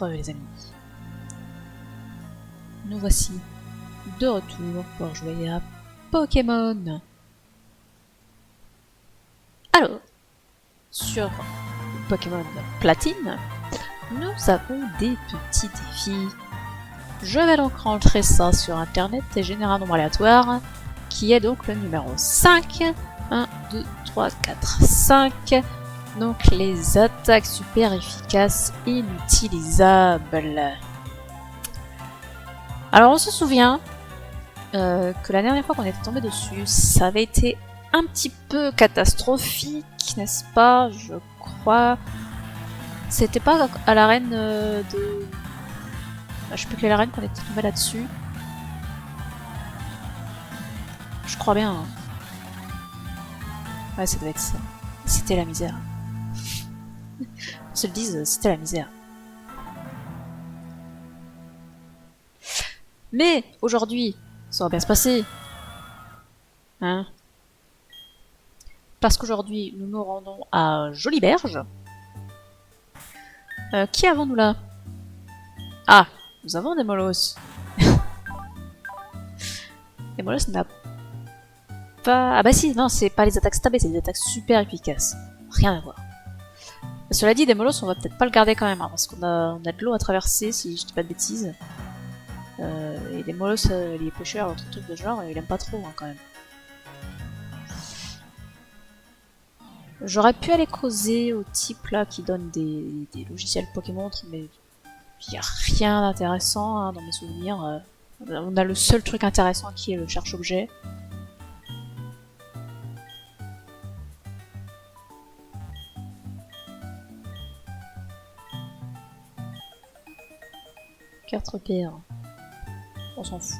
Les amis, nous voici de retour pour jouer à Pokémon. Alors, sur Pokémon Platine, nous avons des petits défis. Je vais donc rentrer ça sur internet et générer un nombre aléatoire qui est donc le numéro 5. 1, 2, 3, 4, 5. Donc les attaques super efficaces inutilisables. Alors on se souvient que la dernière fois qu'on était tombé dessus, ça avait été un petit peu catastrophique, n'est-ce pas? Je crois. C'était pas à l'arène de... Je sais plus quelle arène qu'on était tombé là-dessus. Je crois bien. Hein. Ouais, ça devait être ça. C'était la misère. On se le dise, c'était la misère. Mais aujourd'hui, ça va bien se passer. Hein? Parce qu'aujourd'hui, nous nous rendons à Joliberge. Qui avons-nous là? Ah, nous avons des molosses. Les molosses n'a pas... Ah bah si, non, c'est pas les attaques stabées, c'est des attaques super efficaces. Rien à voir. Cela dit, des molosses, on va peut-être pas le garder quand même, hein, parce qu'on a de l'eau à traverser, si je dis pas de bêtises. Et les molosses, les pêcheurs, autre truc de genre, il aime pas trop hein, quand même. J'aurais pu aller causer au type là qui donne des logiciels Pokémon, mais il n'y a rien d'intéressant hein, dans mes souvenirs. On a le seul truc intéressant qui est le cherche-objet. Carte repère. On s'en fout.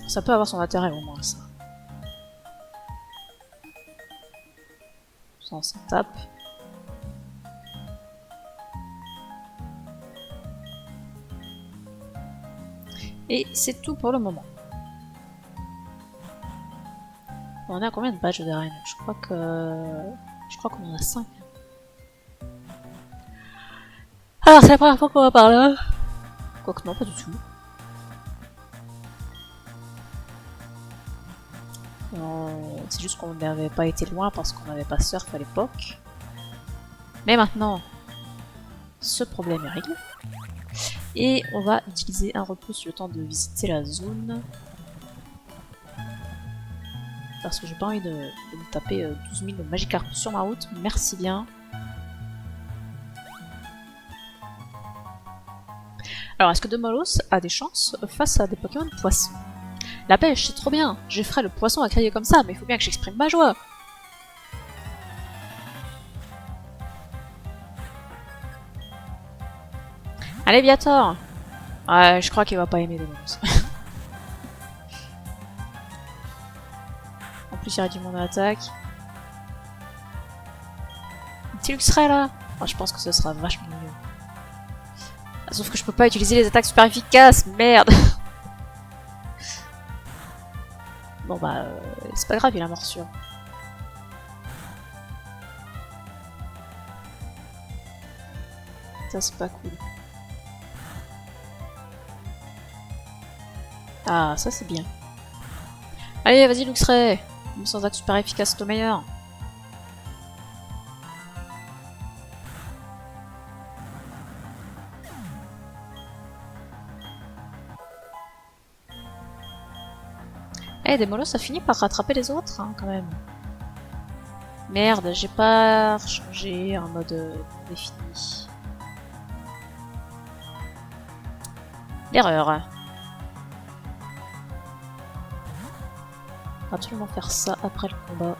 Ça peut avoir son intérêt au moins ça. Ça on s'en tape. Et c'est tout pour le moment. On a combien de badges d'arène? Je crois qu'on en a 5. Alors c'est la première fois qu'on va par là. Quoique non, pas du tout. C'est juste qu'on n'avait pas été loin parce qu'on n'avait pas surf à l'époque. Mais maintenant, ce problème est réglé. Et on va utiliser un repousse le temps de visiter la zone. Parce que j'ai pas envie de me taper 12 000 Magikarp sur ma route. Merci bien. Alors, est-ce que Demolos a des chances face à des Pokémon de poisson? La pêche, c'est trop bien. J'effraie le poisson à crier comme ça, mais il faut bien que j'exprime ma joie. Allez, Viator. Ouais, je crois qu'il va pas aimer Demolos. En plus, il réduit mon attaque. Un petit Luxray là. Oh, je pense que ce sera vachement mieux. Sauf que je peux pas utiliser les attaques super efficaces, merde. Bon bah, c'est pas grave, il a morsure. Ça c'est pas cool. Ah, ça c'est bien. Allez, vas-y Luxray. Même sans attaque super efficace, c'est au meilleur. Eh, Demolos, ça finit par rattraper les autres, hein, quand même. Merde, j'ai pas changé en mode défini. L'erreur. On va absolument faire ça après le combat.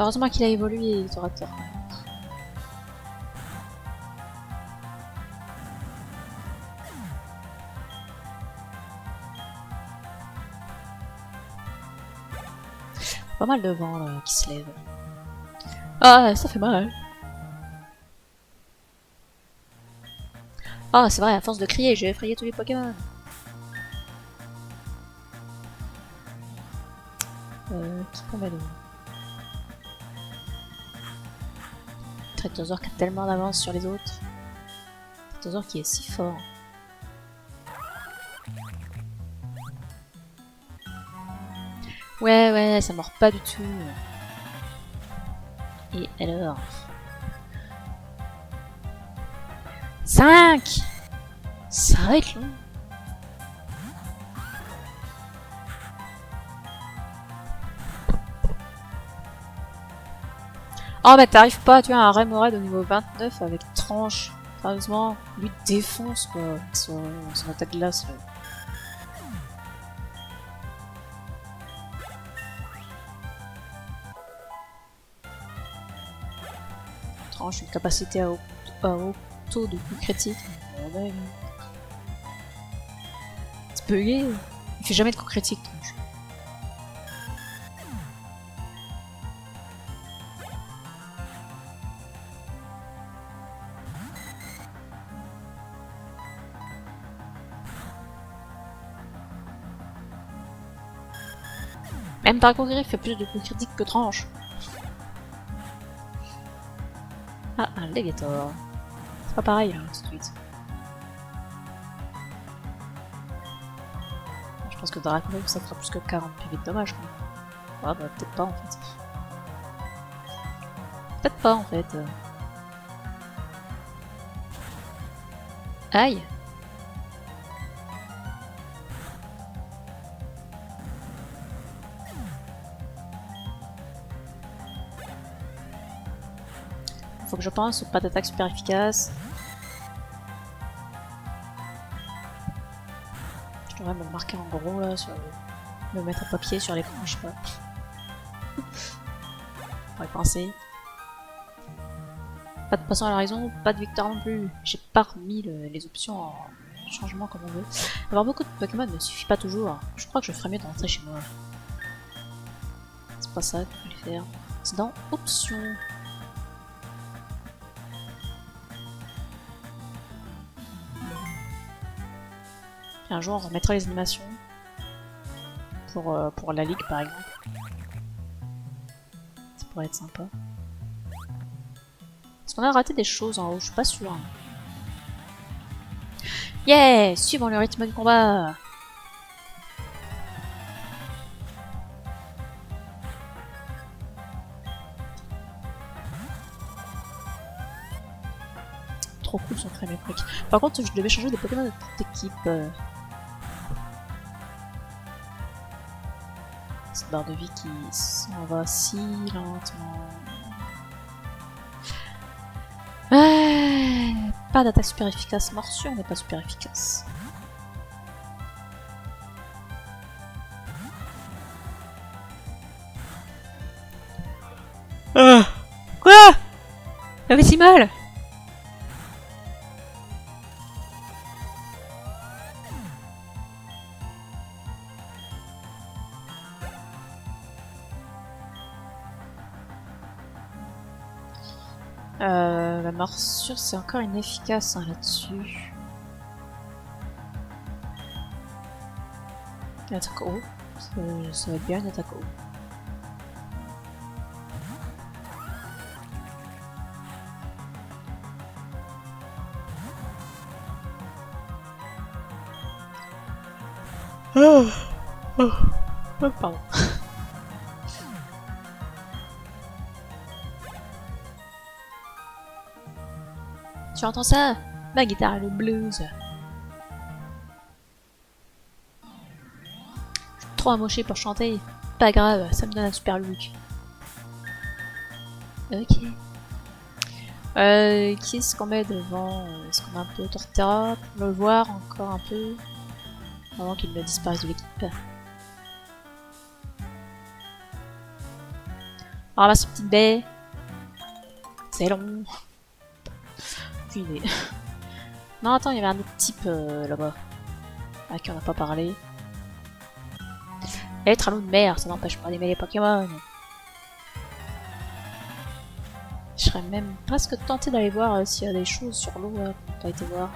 Heureusement qu'il a évolué, il t'aura tort. Pas mal de vent là, qui se lève. Ah, ça fait mal. Ah, c'est vrai, à force de crier, j'ai effrayé tous les Pokémon. Qui qu'on met de Trétosaure qui a tellement d'avance sur les autres. Trétosaure qui est si fort. Ouais, ouais, ça mord pas du tout. Et alors 5. Ça va être long. Oh mais t'arrives pas, tu vois, un Remoraid au niveau 29 avec tranche. Sérieusement, lui défonce quoi, son attaque glace là. Tranche, une capacité à haut taux de coup critique. Ouais, c'est bugué. Il fait jamais de coup critique, Tranche. Même Dragon Griff fait plus de coups critiques que Tranche. Ah, un Legator. C'est pas pareil, hein, tout de suite. Je pense que Dragon Griff ça fera plus que 40 PV de dommages. Ah bah peut-être pas en fait. Peut-être pas en fait. Aïe. Faut que je pense, pas d'attaque super efficace. Je devrais me le marquer en gros là, sur le mettre à papier sur l'écran, je sais pas. On pourrait penser. Pas de passant à la raison, pas de victoire non plus. J'ai pas remis les options en changement comme on veut. Avoir beaucoup de Pokémon ne suffit pas toujours. Je crois que je ferais mieux de rentrer chez moi. C'est pas ça qu'il fallait faire. C'est dans options. Puis un jour on remettra les animations. Pour la ligue par exemple. Ça pourrait être sympa. Est-ce qu'on a raté des choses en haut? Je suis pas sûre. Yeah! Suivons le rythme du combat! Trop cool son crème épique. Par contre, je devais changer des Pokémon de toute équipe. Cette barre de vie qui s'en va si lentement. Pas d'attaque super efficace. Morsure n'est pas super efficace. Quoi? Ça fait si mal? La morsure c'est encore inefficace hein, là-dessus. L'attaque haut, ça va être bien une attaque haut. Oh, pardon. Tu entends ça? Ma guitare et le blues. Je suis trop amoché pour chanter. Pas grave, ça me donne un super look. Ok. Qui est-ce qu'on met devant? Est-ce qu'on a un peu Torterra pour le voir encore un peu? Avant qu'il ne disparaisse de l'équipe. On ramasse une petite baie. C'est long. Aucune idée. Non, attends, il y avait un autre type là-bas. À qui on n'a pas parlé. Être un loup de mer, ça n'empêche pas d'aimer les Pokémon. serais même presque tentée d'aller voir s'il y a des choses sur l'eau qu'on n'a pas été voir.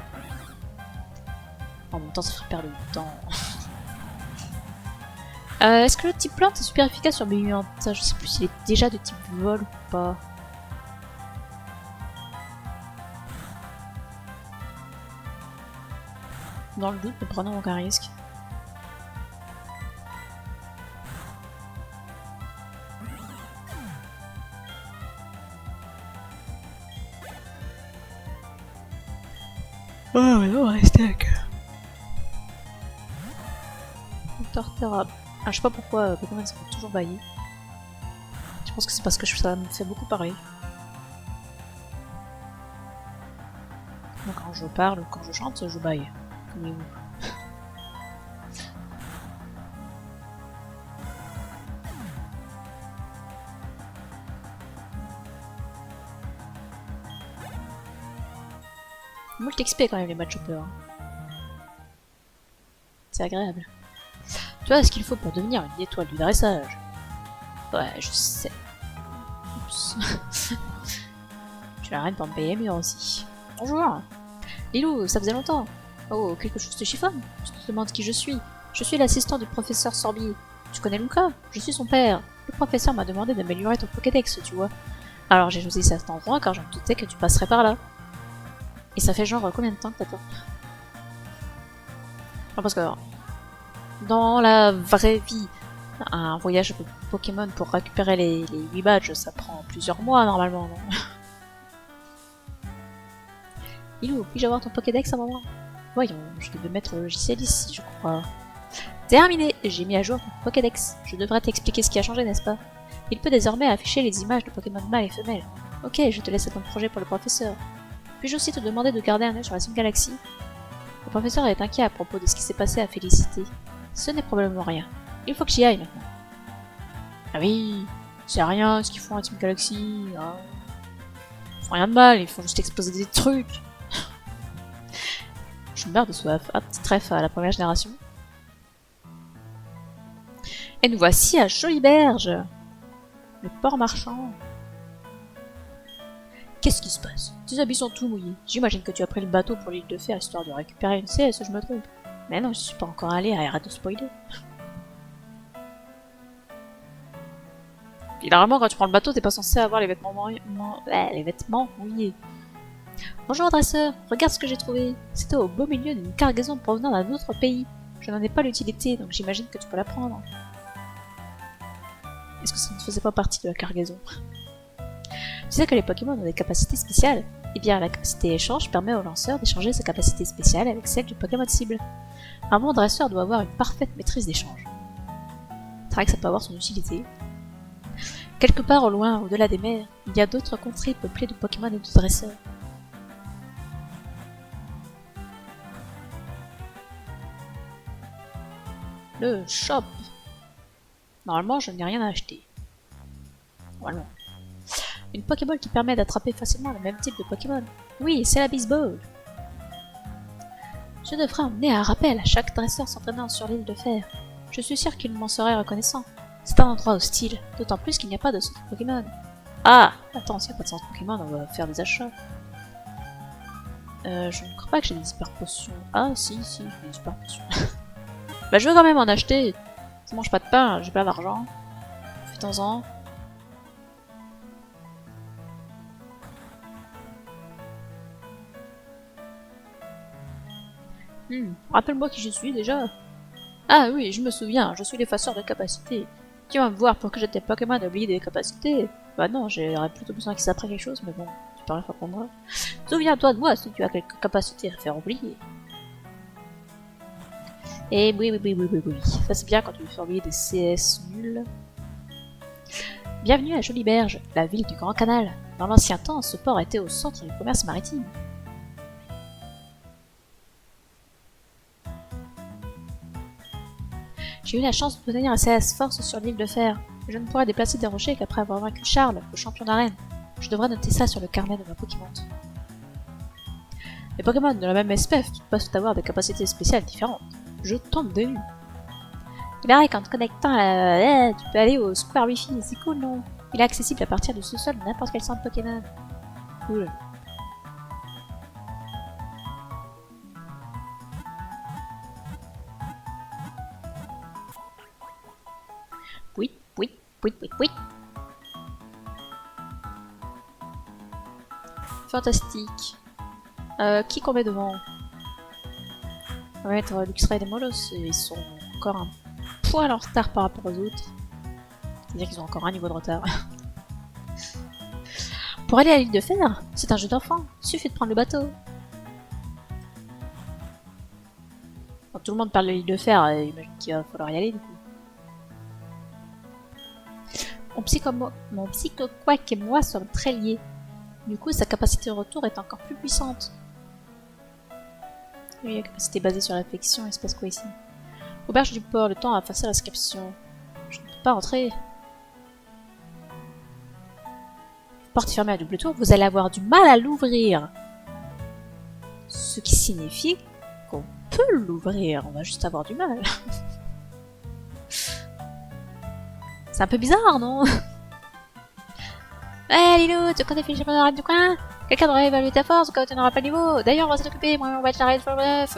En même temps, ça ferait perdre du temps. Est-ce que le type plante est super efficace sur Beyond? Je sais plus s'il est déjà de type vol ou pas. Dans le doute, ne prenons aucun risque. Oh, mais on va rester avec Torterra. Ah, je sais pas pourquoi Pokémon ça fait toujours bailler. Je pense que c'est parce que ça me fait beaucoup parler. Donc, quand je parle ou quand je chante, je baille. Comme les vous. Multi XP quand même les matchs Hopper. C'est agréable. Tu vois ce qu'il faut pour devenir une étoile du dressage? Ouais, je sais. Oups. Tu la reine pour me payer mieux aussi. Bonjour. Lilou, ça faisait longtemps. Oh, quelque chose te chiffonne? Tu te demandes qui je suis? Je suis l'assistant du professeur Sorbi. Tu connais Luca? Je suis son père. Le professeur m'a demandé d'améliorer ton Pokédex, tu vois. Alors j'ai choisi cet endroit car je me doutais que tu passerais par là. Et ça fait genre combien de temps que t'attends? Non, parce que dans la vraie vie, un voyage Pokémon pour récupérer les 8 badges, ça prend plusieurs mois normalement, non? Ilou, puis-je avoir ton Pokédex à un moment? Voyons, je devais mettre le logiciel ici, je crois. Terminé, j'ai mis à jour ton Pokédex. Je devrais t'expliquer ce qui a changé, n'est-ce pas? Il peut désormais afficher les images de Pokémon mâles et femelles. Ok, je te laisse ton projet pour le professeur. Puis-je aussi te demander de garder un œil sur la Sim Galaxy? Le professeur est inquiet à propos de ce qui s'est passé à Félicité. Ce n'est probablement rien. Il faut que j'y aille maintenant. Ah oui, c'est rien ce qu'ils font à Team Galaxy. Hein. Ils font rien de mal, ils font juste exploser des trucs. Je meurs de soif. Un petit trèfle à la première génération. Et nous voici à Joliberge, le port marchand. Qu'est-ce qui se passe? Tes habits sont tout mouillés. J'imagine que tu as pris le bateau pour l'île de Fer histoire de récupérer une CS, je me trompe. Mais non, je suis pas encore allé, arrête de spoiler. Généralement, quand tu prends le bateau, t'es pas censé avoir les vêtements mouillés. Bonjour, dresseur, regarde ce que j'ai trouvé. C'était au beau milieu d'une cargaison provenant d'un autre pays. Je n'en ai pas l'utilité, donc j'imagine que tu peux la prendre. Est-ce que ça ne faisait pas partie de la cargaison? Tu sais que les Pokémon ont des capacités spéciales? Eh bien, la capacité échange permet au lanceur d'échanger sa capacité spéciale avec celle du Pokémon cible. Un bon dresseur doit avoir une parfaite maîtrise d'échange. C'est vrai que ça peut avoir son utilité. Quelque part au loin, au-delà des mers, il y a d'autres contrées peuplées de Pokémon et de dresseurs. Le shop. Normalement, je n'ai rien à acheter. Normalement. Une Pokéball qui permet d'attraper facilement le même type de Pokémon. Oui, c'est la Bisball. Je devrais emmener un rappel à chaque dresseur s'entraînant sur l'île de Fer. Je suis sûr qu'il m'en serait reconnaissant. C'est un endroit hostile, d'autant plus qu'il n'y a pas de centre Pokémon. Ah! Attends, s'il n'y a pas de centre Pokémon, on va faire des achats. Je ne crois pas que j'ai des hyper potions. Ah, si, j'ai des hyper potions. Bah, je veux quand même en acheter. Ça mange pas de pain, j'ai pas d'argent. Fais-en-en. Rappelle-moi qui je suis déjà. Ah oui, je me souviens, je suis l'effaceur de capacités. Tu vas me voir pour que j'aide tes Pokémon à oublier des capacités. Bah non, j'aurais plutôt besoin qu'ils apprennent quelque chose, mais bon, tu parles pas pour moi. Souviens-toi de moi si tu as quelques capacités à faire oublier. Et oui. Ça c'est bien quand tu veux faire oublier des CS nuls. Bienvenue à Joliberge, la ville du Grand Canal. Dans l'ancien temps, ce port était au centre du commerce maritime. J'ai eu la chance d'obtenir un CS Force sur l'île de Fer. Je ne pourrai déplacer des rochers qu'après avoir vaincu Charles, le champion d'arène. Je devrais noter ça sur le carnet de ma Pokémon. Les Pokémon de la même espèce peuvent avoir des capacités spéciales différentes. Je tombe des nues. Il paraît qu'en te connectant tu peux aller au Square Wi-Fi, c'est cool non? Il est accessible à partir du sous-sol de n'importe quel centre Pokémon. Cool. Oui, oui, oui, oui, oui. Fantastique. Qui qu'on met devant? On va mettre Luxray et les Molos. Ils sont encore un poil en retard par rapport aux autres. C'est-à-dire qu'ils ont encore un niveau de retard. Pour aller à l'île de Fer, c'est un jeu d'enfant. Il suffit de prendre le bateau. Quand tout le monde parle de l'île de Fer, imagine qu'il va falloir y aller du coup. Mon psycho-quack et moi sommes très liés. Du coup, sa capacité de retour est encore plus puissante. Oui, la capacité basée sur l'affection, il se passe quoi ici? Auberge du port, le temps à faire l'inscription. Je ne peux pas rentrer. Porte fermée à double tour, vous allez avoir du mal à l'ouvrir. Ce qui signifie qu'on peut l'ouvrir, on va juste avoir du mal. C'est un peu bizarre, non? Ouais, Lilo, tu connais Philippe Champion du coin? Quelqu'un devrait évaluer ta force au cas où tu n'auras pas le niveau. D'ailleurs, on va s'en occuper, moi on va être la raid for bref.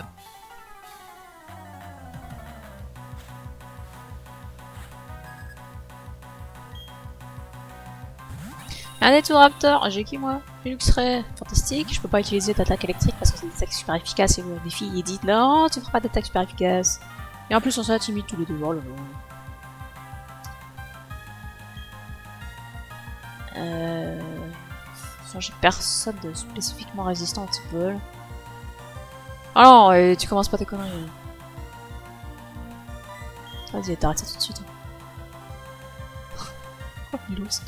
Un Etoraptor, j'ai qui moi? Luxray, fantastique, je peux pas utiliser d'attaque électrique parce que c'est des attaques super efficaces et le défi il dit non, tu feras pas d'attaque super efficace. Et en plus on s'intimide tous les deux, oh là là. J'ai personne de spécifiquement résistant au petit bol. Ah non, tu commences pas tes conneries. Vas-y, t'arrêtes ça tout de suite. Oh, Milos.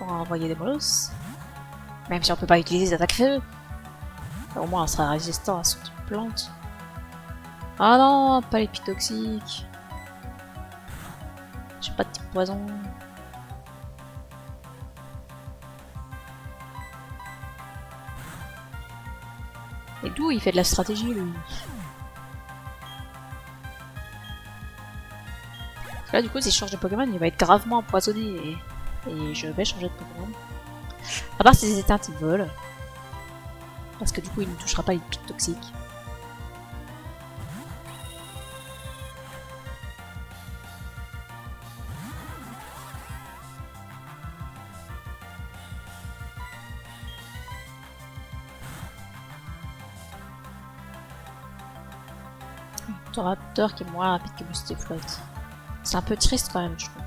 On va envoyer des molosses. Même si on peut pas utiliser des attaques feu. Au moins on sera résistant à ce type de plante. Ah non, pas les pics toxiques. J'ai pas de type poison. Et d'où il fait de la stratégie lui? Parce que là du coup si je change de Pokémon il va être gravement empoisonné et je vais changer de Pokémon. À part si c'est éteintes il vole. Parce que du coup il ne touchera pas les pics toxiques. Raptor qui est moins rapide que Boosté Flotte. C'est un peu triste quand même, je trouve.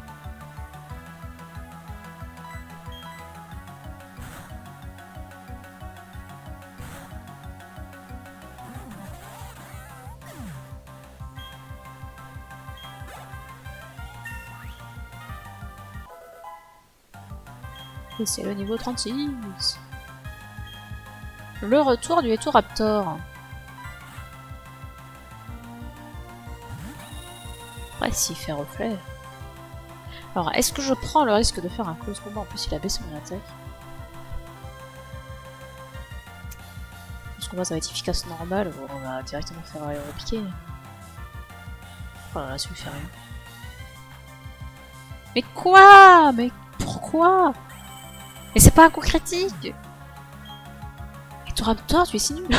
Et c'est le niveau 36. Le retour du Etoraptor. Ouais, s'il fait reflet. Alors, est-ce que je prends le risque de faire un close combat? En plus, il a baissé mon attaque. Close combat, ça va être efficace normal. Bon, on va directement faire repiquer. Oh là là, ça lui fait rien. Mais quoi? Mais pourquoi? Mais c'est pas un coup critique! Etoraptor, tu es si nul!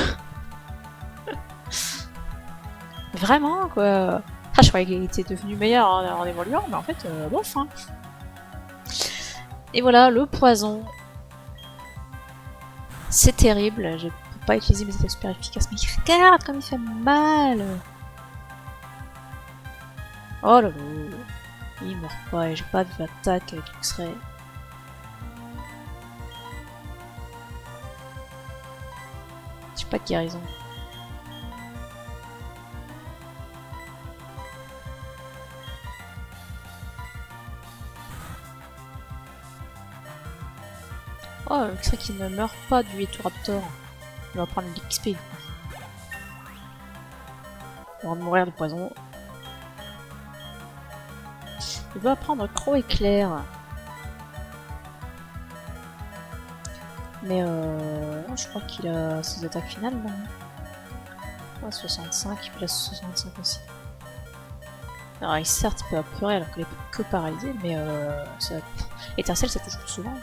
Vraiment, quoi! Ah, je croyais qu'il était devenu meilleur en évoluant, mais en fait, bof, hein. Et voilà, le poison. C'est terrible, je peux pas utiliser mes attaques super efficaces, mais regarde comme il fait mal. Oh là là, il meurt pas et j'ai pas vu l'attaque avec Luxray. J'ai pas de guérison. Oh, Luxray qui ne meurt pas du Etoraptor. Il va prendre l'XP. Avant de mourir de poison. Il va prendre Croc Éclair. Mais je crois qu'il a ses attaques finales là. Ouais, 65, puis là 65 aussi. Alors certes il peut apurer alors qu'il est que paralysé, mais ça... étincelle ça touche plus souvent.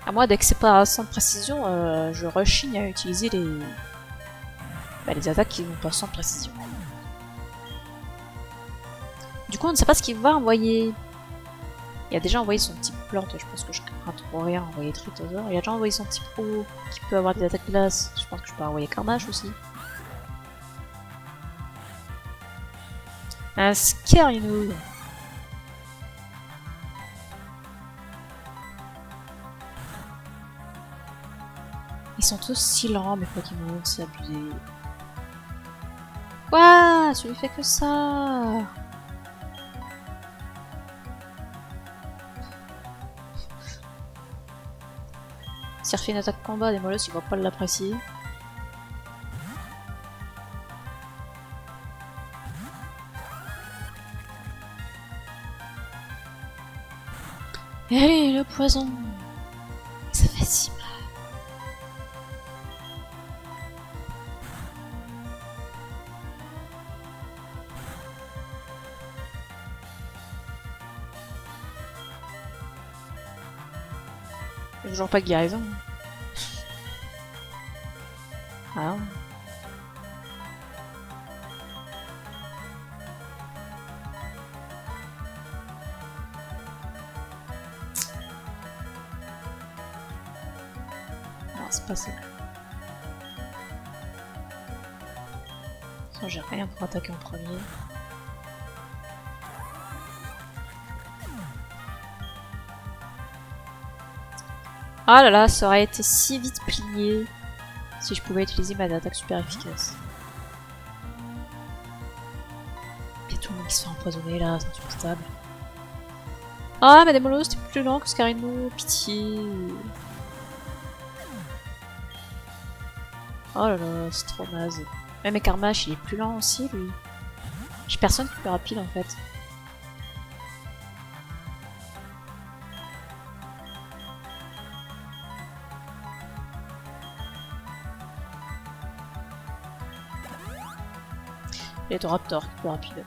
À moi dès que c'est pas à 100 de précision, je rechigne à utiliser les attaques qui n'ont pas 100 de précision. Du coup on ne sait pas ce qu'il va envoyer. Il a déjà envoyé son petit plante, je pense que je crains trop rien envoyer Tritosaur. Il a déjà envoyé son petit pro qui peut avoir des attaques glace, je pense que je peux envoyer Carnage aussi. Un Scarino. Ils sont tous si lents mes Pokémon, c'est abusé. Quoi? Ça lui fait que ça. S'il refait une attaque combat, des molosses, il va pas l'apprécier. Et allez, le poison. Ça fait si mal. J'ai toujours pas de guérison. Ah. Non, c'est pas ça. J'ai rien pour attaquer en premier. Ah là là, ça aurait été si vite plié si je pouvais utiliser ma attaque super efficace. Il y a tout le monde qui se fait empoisonner là, c'est insupportable. Ah, mais des molos, c'était plus lent que Scarino, pitié. Oh là là, c'est trop naze. Même Carmash, il est plus lent aussi, lui. J'ai personne qui est plus rapide en fait. Il y a Raptor qui est plus rapide.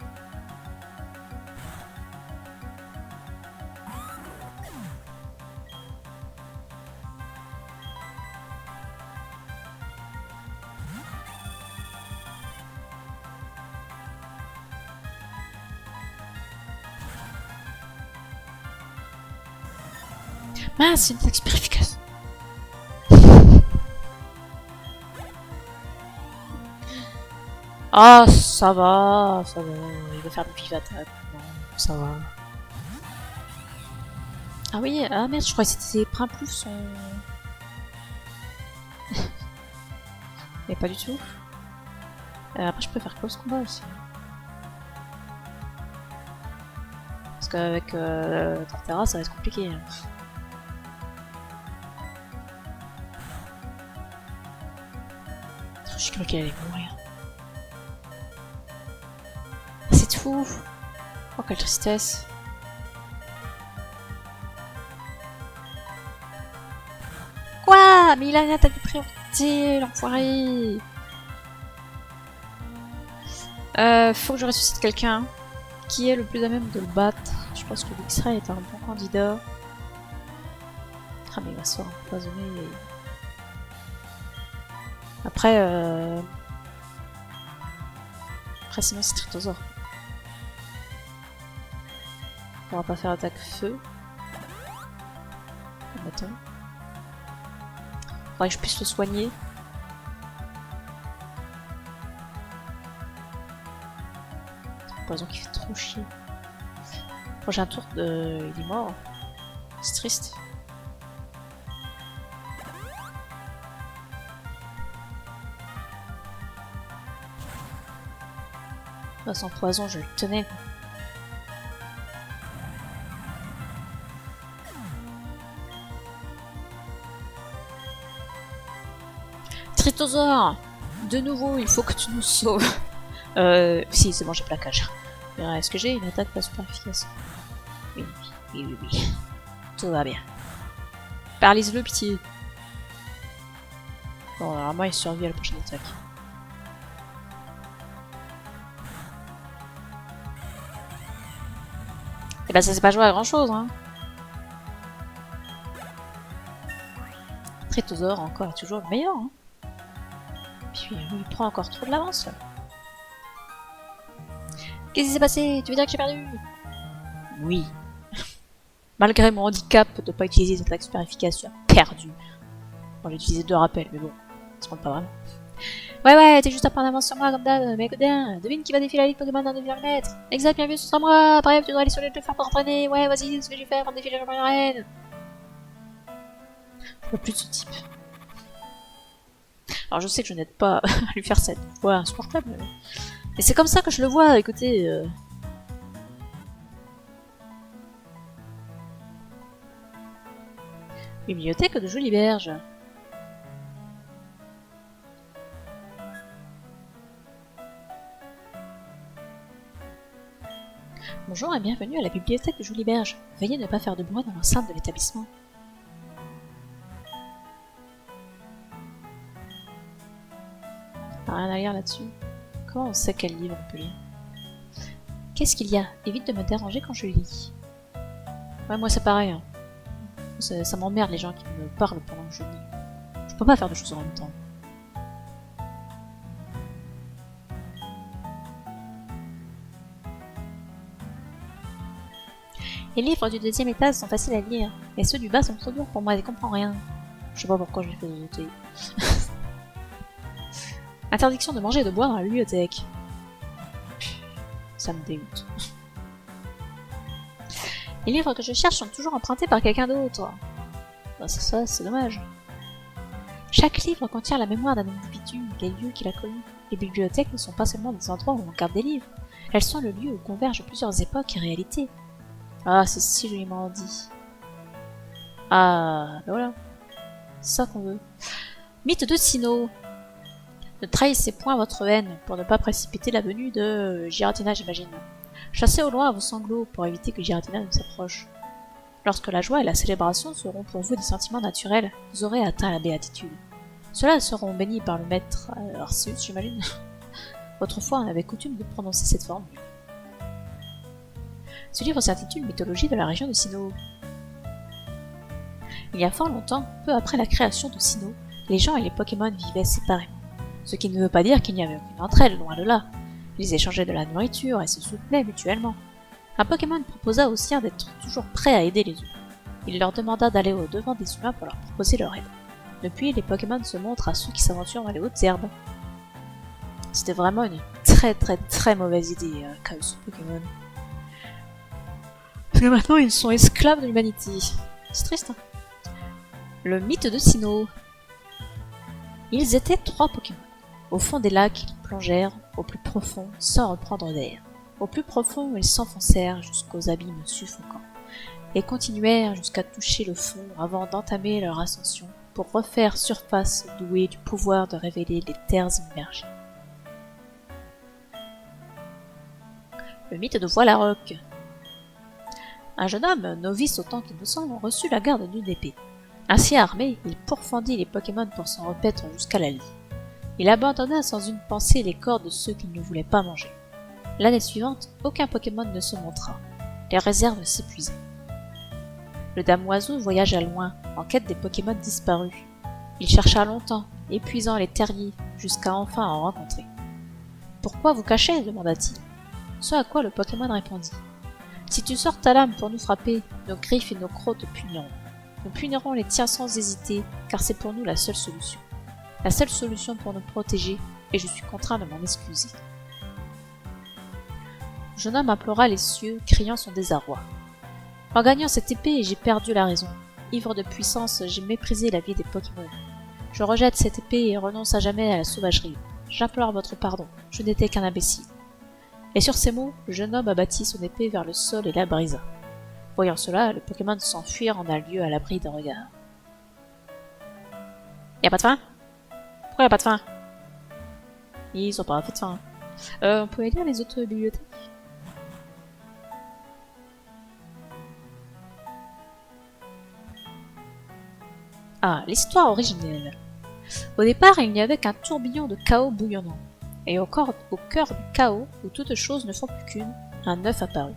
Mince, c'est une attaque super efficace. Ah, ça va, ça va. Il va faire des vives attaques. Non, ça va. Ah oui, ah merde, je croyais que c'était Primplouf son... Mais pas du tout. Après, je peux faire close combat aussi. Parce qu'avec Torterra, ça va être compliqué. Hein. Je crois qu'elle allait mourir. C'est tout. Oh, quelle tristesse. Quoi? Mais il a une attaque de priorité, l'enfoiré. Faut que je ressuscite quelqu'un qui est le plus à même de le battre. Je pense que X-Ray est un bon candidat. Ah mais il va se faire empoisonner. Après sinon c'est Tritosaur. On pourra pas faire attaque feu. Attends. Faudrait que je puisse le soigner. Poison qui fait trop chier. Prochain tour, il est mort. C'est triste. Là, sans poison, je le tenais. Tritosaur, de nouveau, il faut que tu nous sauves. Si, c'est bon, j'ai plaquage. Est-ce que j'ai une attaque pas super efficace? Oui, oui, oui, oui. Tout va bien. Paralyse-le, pitié. Bon, alors moi, il survit à la prochaine attaque. Et bah ça s'est pas joué à grand chose, hein. Trétosaure encore est toujours le meilleur, hein. Puis il prend encore trop de l'avance là. Qu'est-ce qui s'est passé? Tu veux dire que j'ai perdu? Oui. Malgré mon handicap de pas utiliser cette attaque super efficace, tu as perdu. Bon, j'ai utilisé 2 rappels, mais bon, ça se compte pas vraiment. Ouais, t'es juste à prendre avance sur moi comme d'hab, mais écoute bien, devine qui va défier la ligue Pokémon dans 2,5 mètres. Exact, bien vu, ce sera moi. Bref, tu dois aller sur les 2 faire pour entraîner. Ouais, vas-y, c'est ce que j'ai fait avant de défier la première reine. Je veux plus de ce type. Alors je sais que je n'aide pas à lui faire cette voix insupportable, mais c'est comme ça que je le vois, écoutez. Bibliothèque de Jolie Berge. Bonjour et bienvenue à la bibliothèque de Jolie Berge. Veuillez ne pas faire de bruit dans l'enceinte de l'établissement. Rien à lire là-dessus. Comment on sait quel livre on peut lire? Qu'est-ce qu'il y a? Évite de me déranger quand je lis. Ouais, moi c'est pareil. Hein. Ça m'emmerde les gens qui me parlent pendant que je lis. Je peux pas faire de choses en même temps. Les livres du 2e étage sont faciles à lire, mais ceux du bas sont trop durs pour moi, je comprends rien. Je sais pas pourquoi j'ai fait noter. Interdiction de manger et de boire dans la bibliothèque. Ça me dégoûte. Les livres que je cherche sont toujours empruntés par quelqu'un d'autre. Ben, c'est ça, c'est dommage. Chaque livre contient la mémoire d'un individu, les lieux qu'il a connus. Les bibliothèques ne sont pas seulement des endroits où on garde des livres, elles sont le lieu où convergent plusieurs époques et réalités. Ah, c'est si joliment dit. Ah, ben voilà. C'est ça qu'on veut. Mythe de Sinnoh. Ne trahissez point votre haine pour ne pas précipiter la venue de Giratina, j'imagine. Chassez au loin vos sanglots pour éviter que Giratina ne s'approche. Lorsque la joie et la célébration seront pour vous des sentiments naturels, vous aurez atteint la béatitude. Ceux-là seront bénis par le maître Arceus, j'imagine. Autrefois, on avait coutume de prononcer cette formule. Ce livre s'intitule Mythologie de la région de Sinnoh. Il y a fort longtemps, peu après la création de Sinnoh, les gens et les Pokémon vivaient séparément. Ce qui ne veut pas dire qu'il n'y avait aucune entre elles, loin de là. Ils échangeaient de la nourriture et se soutenaient mutuellement. Un Pokémon proposa aux siens d'être toujours prêt à aider les humains. Il leur demanda d'aller au devant des humains pour leur proposer leur aide. Depuis, les Pokémon se montrent à ceux qui s'aventurent dans les hautes herbes. C'était vraiment une très mauvaise idée qu'a eu ce Pokémon. Parce que maintenant, ils sont esclaves de l'humanité. C'est triste, hein. Le mythe de Sinnoh. Ils étaient 3 Pokémon. Au fond des lacs, ils plongèrent, au plus profond, sans reprendre d'air. Au plus profond, ils s'enfoncèrent jusqu'aux abîmes suffocants, et continuèrent jusqu'à toucher le fond avant d'entamer leur ascension, pour refaire surface douée du pouvoir de révéler les terres immergées. Le mythe de Voilarock. Un jeune homme, novice autant qu'innocent, reçut la garde d'une épée. Ainsi armé, il pourfendit les Pokémon pour s'en repaître jusqu'à la lie. Il abandonna sans une pensée les corps de ceux qu'il ne voulait pas manger. L'année suivante, aucun Pokémon ne se montra. Les réserves s'épuisaient. Le Damoiseau voyagea loin, en quête des Pokémon disparus. Il chercha longtemps, épuisant les terriers, jusqu'à enfin en rencontrer. « Pourquoi vous cachez » demanda-t-il. Ce à quoi le Pokémon répondit. « Si tu sors ta lame pour nous frapper, nos griffes et nos crocs te puniront. Nous punirons les tiens sans hésiter, car c'est pour nous la seule solution. La seule solution pour nous protéger, et je suis contraint de m'en excuser. » Le jeune homme implora les cieux, criant son désarroi. En gagnant cette épée, j'ai perdu la raison. Ivre de puissance, j'ai méprisé la vie des Pokémon. Je rejette cette épée et renonce à jamais à la sauvagerie. J'implore votre pardon, je n'étais qu'un imbécile. Et sur ces mots, le jeune homme abattit son épée vers le sol et la brisa. Voyant cela, le Pokémon s'enfuir en un lieu à l'abri d'un regard. Y'a pas de fin? Pourquoi y'a pas de fin? Ils ont pas fait de fin. On peut aller lire les autres bibliothèques? Ah, l'histoire originelle. Au départ, il n'y avait qu'un tourbillon de chaos bouillonnant. Et au cœur du chaos, où toutes choses ne font plus qu'une, un œuf apparut.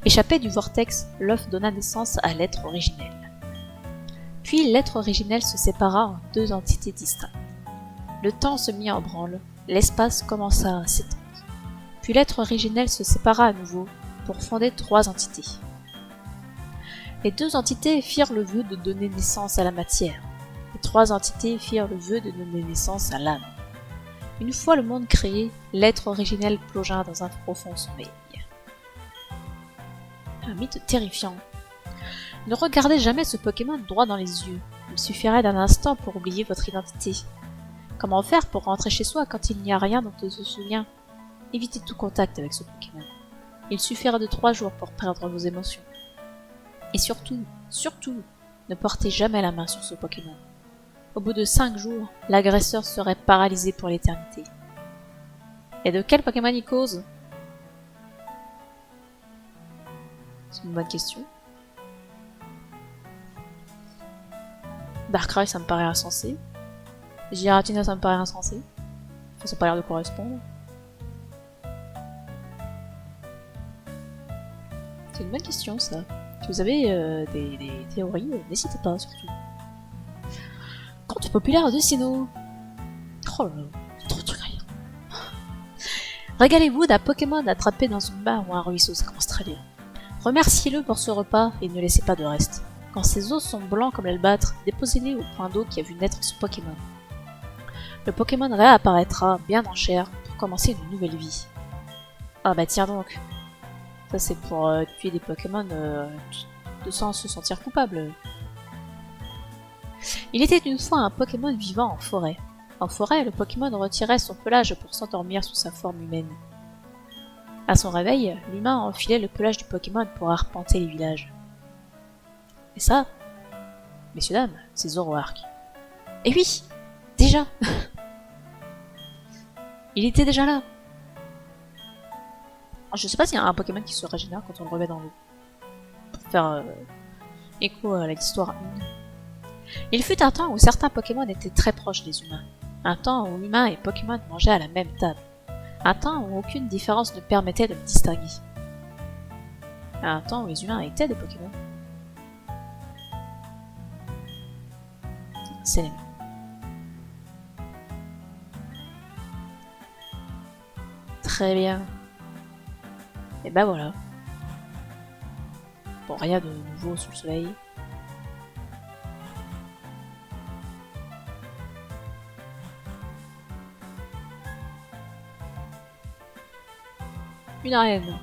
Échappé du vortex, l'œuf donna naissance à l'être originel. Puis l'être originel se sépara en deux entités distinctes. Le temps se mit en branle, l'espace commença à s'étendre. Puis l'être originel se sépara à nouveau pour fonder trois entités. Les deux entités firent le vœu de donner naissance à la matière. Les trois entités firent le vœu de donner naissance à l'âme. Une fois le monde créé, l'être originel plongea dans un profond sommeil. Un mythe terrifiant. Ne regardez jamais ce Pokémon droit dans les yeux. Il suffirait d'un instant pour oublier votre identité. Comment faire pour rentrer chez soi quand il n'y a rien dont on se souvient? Évitez tout contact avec ce Pokémon. Il suffira de 3 jours pour perdre vos émotions. Et surtout, ne portez jamais la main sur ce Pokémon. Au bout de 5 jours, l'agresseur serait paralysé pour l'éternité. Et de quel Pokémon il cause? C'est une bonne question. Darkrai, ça me paraît insensé. Giratina, ça me paraît insensé. Enfin, ça n'a pas l'air de correspondre. C'est une bonne question, ça. Si vous avez des théories, n'hésitez pas, surtout. Conte populaire de Sinnoh. Oh là là, trop de trucs à lire. Régalez-vous d'un Pokémon attrapé dans une mare ou un ruisseau, ça commence très bien. Remerciez-le pour ce repas et ne laissez pas de reste. Quand ses os sont blancs comme l'albâtre, déposez-les au point d'eau qui a vu naître ce Pokémon. Le Pokémon réapparaîtra bien en chair pour commencer une nouvelle vie. Ah bah tiens donc. Ça c'est pour tuer des Pokémon sans se sentir coupable. Il était une fois un Pokémon vivant en forêt. En forêt, le Pokémon retirait son pelage pour s'endormir sous sa forme humaine. À son réveil, l'humain enfilait le pelage du Pokémon pour arpenter les villages. Et ça, messieurs dames, c'est Zoroark. Et oui, déjà. Il était déjà là. Je sais pas s'il y a un Pokémon qui se régénère quand on le remet dans l'eau. Pour faire écho à l'histoire 1. Il fut un temps où certains Pokémon étaient très proches des humains. Un temps où humains et Pokémon mangeaient à la même table. Un temps où aucune différence ne permettait de les distinguer. Un temps où les humains étaient des Pokémon. C'est les mêmes. Très bien. Et ben voilà. Bon, rien de nouveau sous le soleil. Une arène.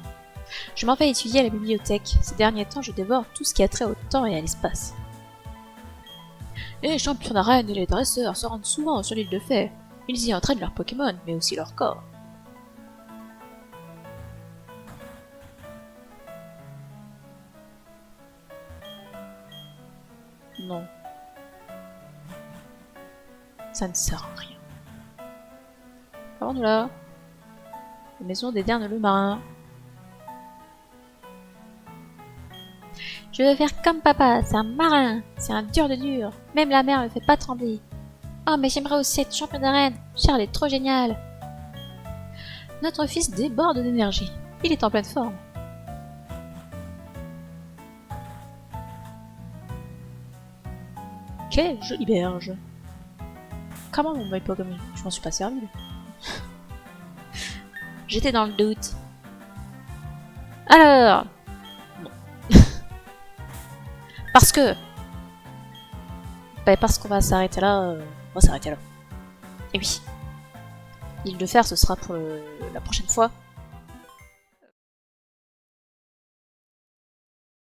Je m'en vais étudier à la bibliothèque. Ces derniers temps, je dévore tout ce qui a trait au temps et à l'espace. Les champions d'arène et les dresseurs se rendent souvent sur l'île de Fée. Ils y entraînent leurs Pokémon, mais aussi leur corps. Non. Ça ne sert à rien. Avant de là. La maison d'Ederne le marin. Je veux faire comme papa, c'est un marin, c'est un dur de dur. Même la mer ne fait pas trembler. Oh, mais j'aimerais aussi être champion d'arène. Charles est trop génial. Notre fils déborde d'énergie. Il est en pleine forme. Quelle jolie berge. Comment mon boy Pokémon? Je m'en suis pas servi. J'étais dans le doute. Alors... Non. Parce que... Bah, parce qu'on va s'arrêter là... On va s'arrêter là. Et oui. L'île de Fer, ce sera pour la prochaine fois.